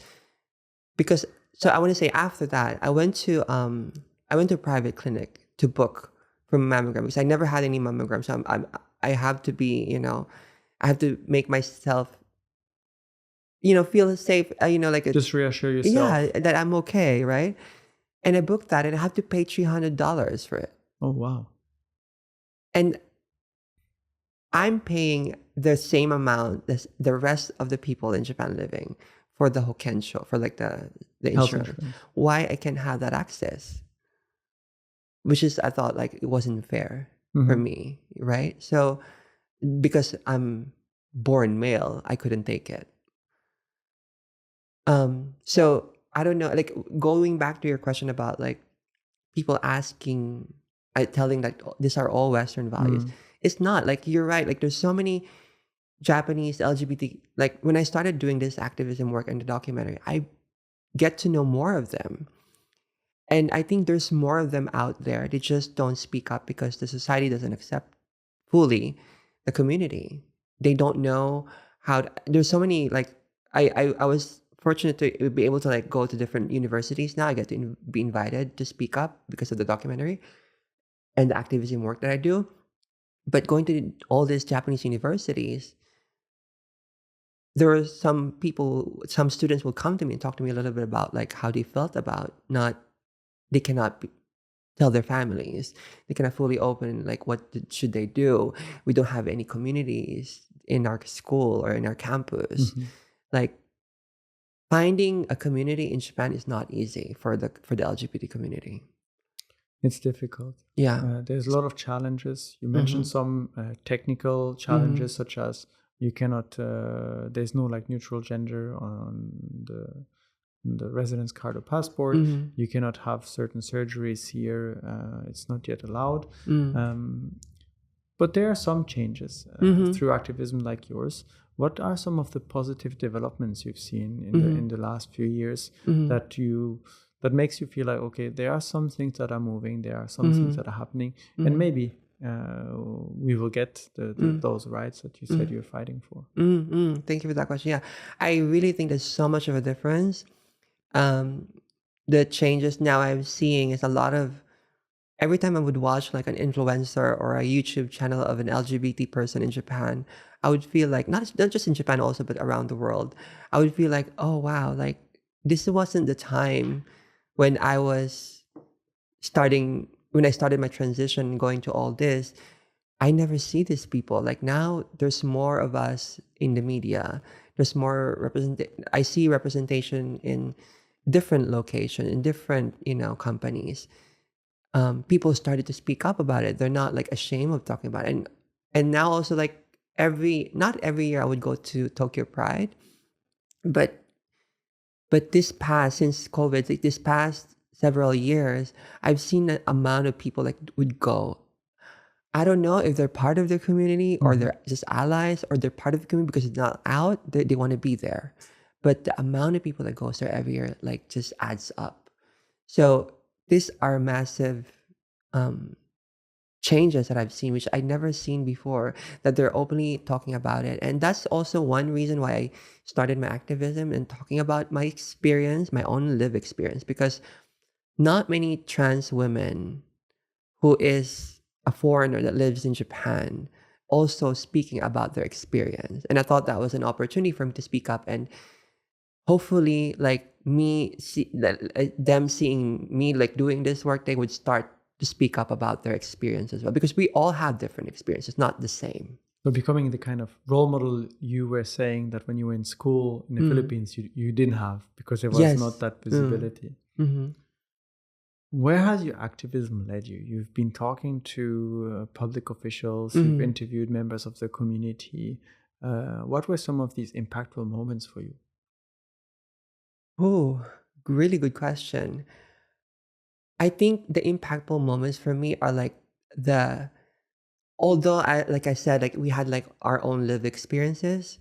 because so I want to say after that I went to a private clinic to book for mammogram because I never had any mammogram, so I have to be, I have to make myself, feel safe, like Just reassure yourself. yeah, that I'm okay, right? And I booked that, and I have to pay $300 for it. Oh, wow. And I'm paying the same amount as the rest of the people in Japan living for the Hokensho, for like the Health insurance. insurance. Why I can't have that access? Which is, I thought like it wasn't fair for me, right? So because I'm born male, I couldn't take it. So I don't know, like going back to your question about like people asking, telling like these are all Western values. It's not, like, you're right. Like there's so many Japanese LGBT, like when I started doing this activism work in the documentary, I get to know more of them. And I think there's more of them out there. They just don't speak up because the society doesn't accept fully the community. They don't know how to, there's so many, like, I was fortunate to be able to like go to different universities. Now I get to be invited to speak up because of the documentary and the activism work that I do. But going to all these Japanese universities, there were some students will come to me and talk to me a little bit about like how they felt about they cannot tell their families. They cannot fully open, like should they do? We don't have any communities in our school or in our campus. like finding a community in Japan is not easy for the LGBT community. It's difficult. Yeah. There's a lot of challenges. You mentioned Mhm. some technical Mhm. challenges, such as you cannot. There's no like neutral gender on the residence card or passport. Mhm. You cannot have certain surgeries here. It's not yet allowed. Mhm. But there are some changes Mhm. through activism like yours. What are some of the positive developments you've seen in Mhm. the last few years Mhm. that makes you feel like, okay, there are some things that are moving, there are some things Mhm. that are happening, and Mhm. maybe we will get Mhm. those rights that you said Mhm. you're fighting for. Thank you for that question. Yeah, I really think there's so much of a difference. Um, the changes now I'm seeing is a lot of every time I would watch like an influencer or a YouTube channel of an LGBT person in Japan, I would feel like not just in Japan also, but around the world, I would feel like, oh wow, like this wasn't the time when when I started my transition going to all this. I never see these people. Like now there's more of us in the media. There's more I see representation in different location, in different, companies. People started to speak up about it. They're not like ashamed of talking about it. And now also like not every year I would go to Tokyo Pride, but this past since COVID, like this past several years, I've seen the amount of people like would go. I don't know if they're part of the community or Mhm. they're just allies or they're part of the community because it's not out. They want to be there. But the amount of people that goes there every year like just adds up. So these are massive um, changes that I've seen, which I'd never seen before, that they're openly talking about it. And that's also one reason why I started my activism and talking about my experience, my own live experience, because not many trans women who is a foreigner that lives in Japan also speaking about their experience. And I thought that was an opportunity for me to speak up and hopefully like them seeing me like doing this work, they would start to speak up about their experience as well because we all have different experiences, not the same. So becoming the kind of role model you were saying that when you were in school in the Mm. Philippines, you didn't have because there was not Yes. that visibility. Mm-hmm. Where has your activism led you? You've been talking to public officials, you've Mm-hmm. interviewed members of the community. What were some of these impactful moments for you? Oh, really good question. I think the impactful moments for me are like the although I said, like we had like our own lived experiences,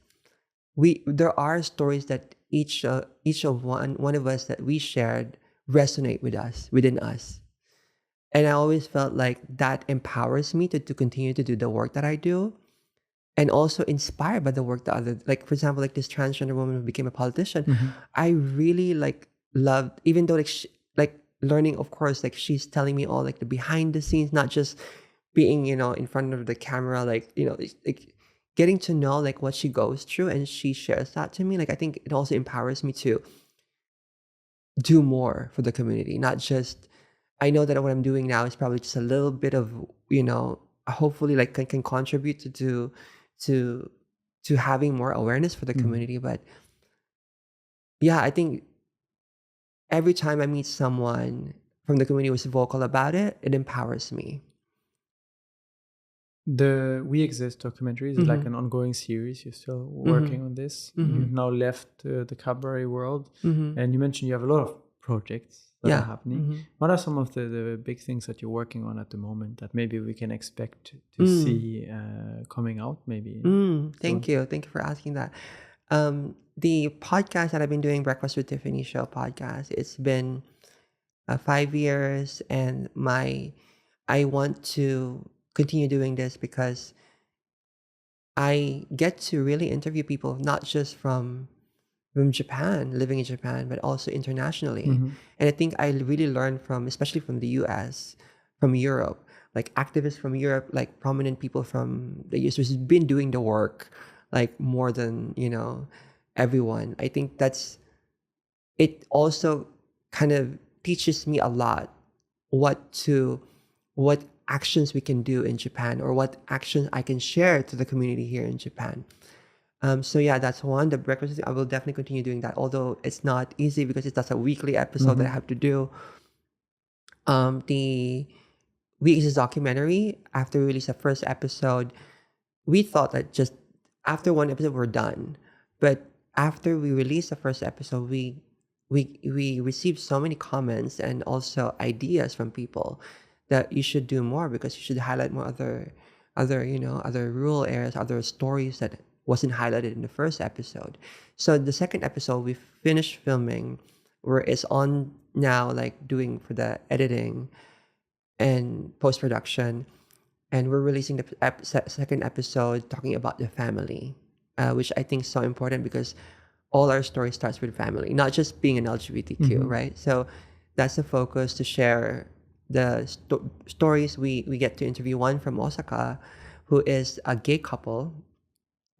there are stories that each of one of us that we shared resonate with us within us. And I always felt like that empowers me to continue to do the work that I do and also inspired by the work that other, like for example, like this transgender woman who became a politician. Mhm. I really like loved, even though like like learning, of course, like she's telling me all like the behind the scenes, not just being, in front of the camera, like, like getting to know like what she goes through and she shares that to me. Like I think it also empowers me to do more for the community, not just I know that what I'm doing now is probably just a little bit of, hopefully like can contribute to to having more awareness for the Mhm. community. But yeah, I think every time I meet someone from the community who's vocal about it, it empowers me. The We Exist documentary is like Mm-hmm. an ongoing series. You're still Mm-hmm. working on this. Mm-hmm. You've now left the cabaret world, Mm-hmm. and you mentioned you have a lot of projects that are Yeah. happening. Mm-hmm. What are some of the big things that you're working on at the moment that maybe we can expect to Mm. see coming out maybe Thank soon? you. Thank you for asking that. The podcast that I've been doing, Breakfast with Tiffany show podcast, it's been 5 years, and I want to continue doing this because I get to really interview people not just from Japan, living in Japan, but also internationally. Mhm. And I think I really learned from, especially from the US, from Europe, like activists from Europe, like prominent people from the US who's been doing the work like more than, everyone. I think it also kind of teaches me a lot what to what actions we can do in Japan or what actions I can share to the community here in Japan. So yeah, that's one. The breakfast, I will definitely continue doing that. Although it's not easy because that's a weekly episode that I have to do. The Weeks documentary, after we released the first episode, we thought that just after one episode we're done. But after we released the first episode, we received so many comments and also ideas from people that you should do more because you should highlight more other rural areas, other stories that wasn't highlighted in the first episode. So the second episode we finished filming, where it's on now, like doing for the editing and post production, and we're releasing the second episode talking about the family, which I think is so important because all our story starts with family, not just being an LGBTQ, right? So that's the focus, to share the stories. We get to interview one from Osaka, who is a gay couple,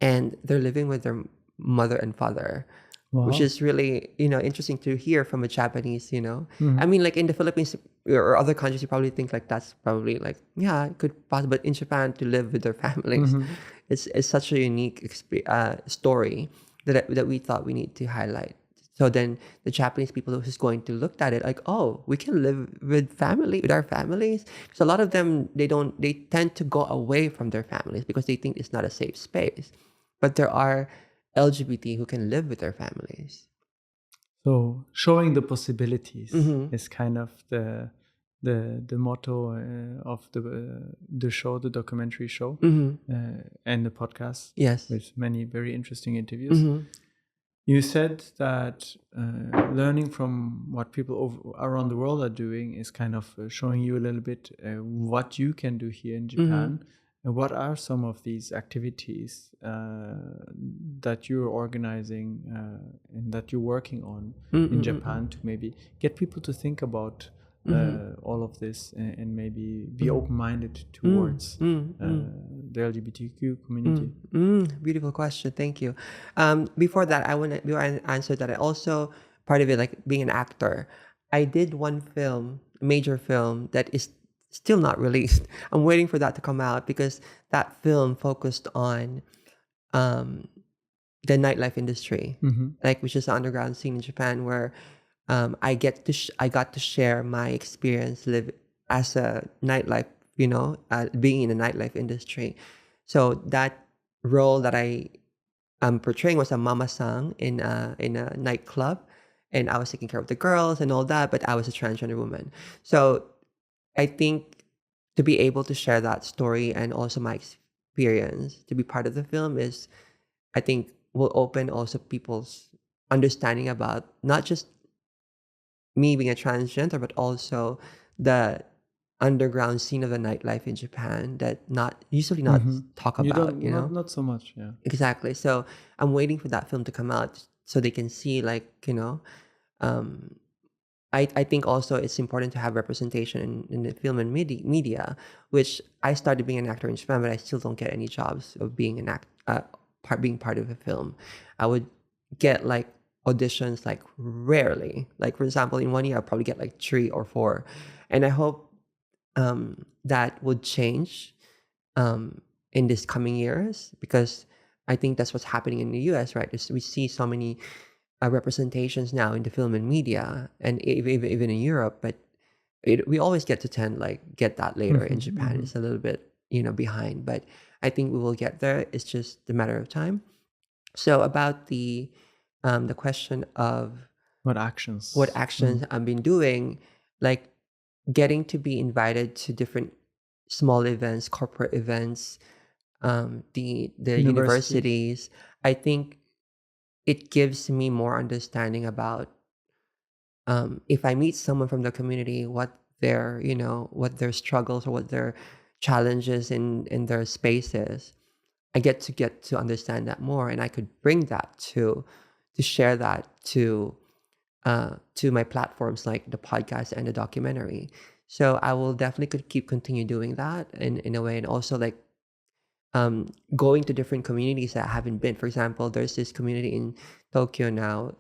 and they're living with their mother and father, which Wow. is really interesting to hear from a Japanese. I mean, like in the Philippines or other countries, you probably think like that's probably like, yeah, it could possible, but in Japan, to live with their families, it's such a unique story that we thought we need to highlight. So then the Japanese people who's going to look at it like, oh, we can live with our families. So a lot of them, they tend to go away from their families because they think it's not a safe space. But there are LGBT who can live with their families. So showing the possibilities Mm-hmm. is kind of the motto of the show, the documentary show, and the podcast. Yes. With many very interesting interviews. Mm-hmm. You said that learning from what people around the world are doing is kind of showing you a little bit what you can do here in Japan. And what are some of these activities that you're organizing and that you're working on in Japan to maybe get people to think about all of this and maybe be open-minded towards the LGBTQ community? Beautiful question. Thank you. Before that, before I answer that, I also, part of it, like being an actor, I did one film, major film, that is still not released. I'm waiting for that to come out because that film focused on the nightlife industry, like, which is the underground scene in Japan, where I got to share my experience live as a nightlife, being in the nightlife industry. So that role that I am portraying was a mama-san in a nightclub, and I was taking care of the girls and all that, but I was a transgender woman. So I think to be able to share that story and also my experience to be part of the film is, I think, will open also people's understanding about not just me being a transgender, but also the underground scene of the nightlife in Japan that not usually not talk You about, don't not so much, yeah. Exactly. So I'm waiting for that film to come out so they can see, like, um, I think also it's important to have representation in the film and media, which I started being an actor in Japan, but I still don't get any jobs of being being part of a film. I would get like auditions like rarely. Like, for example, in one year I'll probably get like 3 or 4, and I hope that would change in this coming years, because I think that's what's happening in the US, right? We see so many representations now in the film and media, and even in Europe, but we always get to get that later. In Japan, it's a little bit behind, but I think we will get there. It's just a matter of time. So about the question of What actions? what actions I've been doing, like getting to be invited to different small events, corporate events, the universities. I think it gives me more understanding about if I meet someone from the community, what their struggles or what their challenges in their spaces. I get to understand that more, and I could bring that to share that to my platforms like the podcast and the documentary. So I will definitely could continue doing that in a way, and also like going to different communities that I haven't been. For example, there's this community in Tokyo now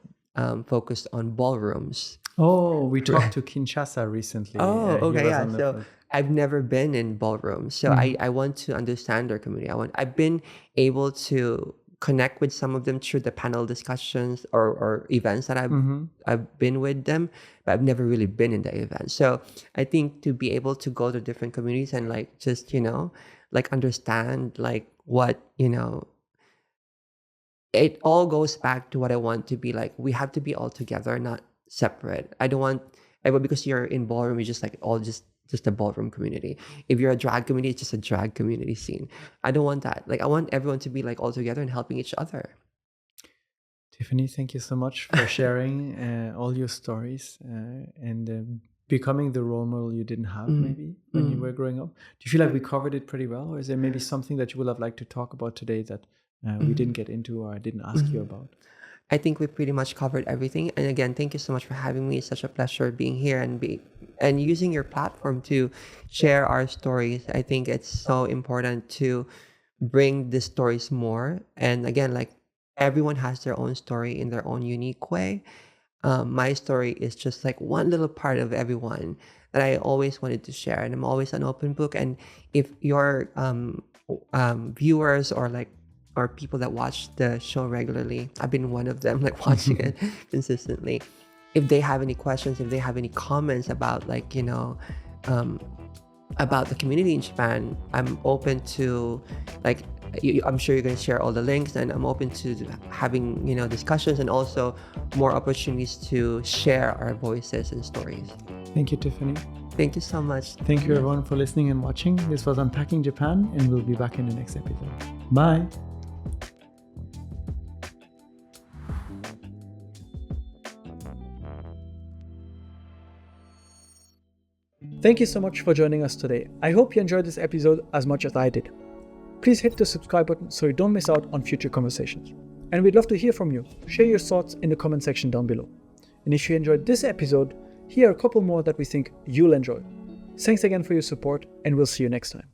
focused on ballrooms. Oh, we talked to Kinshasa recently. Oh, He okay, was yeah. on the So pod. I've never been in ballrooms, so I want to understand their community. I've been able to connect with some of them through the panel discussions or events that I've been with them, but I've never really been in the event. So I think to be able to go to different communities and like just, like understand like what, it all goes back to what I want to be like. We have to be all together, not separate. I don't want everyone because you're in ballroom, you're just like all just a ballroom community. If you're a drag community, it's just a drag community scene. I don't want that. Like I want everyone to be like all together and helping each other. Tiffany, thank you so much for sharing all your stories and becoming the role model you didn't have maybe when you were growing up. Do you feel like we covered it pretty well, or is there maybe something that you would have liked to talk about today that we didn't get into or I didn't ask you about? I think we pretty much covered everything. And again, thank you so much for having me. It's such a pleasure being here and using your platform to share our stories. I think it's so important to bring these stories more. And again, like everyone has their own story in their own unique way. My story is just like one little part of everyone that I always wanted to share. And I'm always an open book. And if your viewers or people that watch the show regularly, I've been one of them, like watching it consistently. If they have any questions, if they have any comments about like, about the community in Japan, I'm open to like, I'm sure you're going to share all the links, and I'm open to having, discussions and also more opportunities to share our voices and stories. Thank you, Tiffany. Thank you so much. Thank you everyone for listening and watching. This was Unpacking Japan, and we'll be back in the next episode. Bye. Thank you so much for joining us today. I hope you enjoyed this episode as much as I did. Please hit the subscribe button so you don't miss out on future conversations. And we'd love to hear from you. Share your thoughts in the comment section down below. And if you enjoyed this episode, here are a couple more that we think you'll enjoy. Thanks again for your support, and we'll see you next time.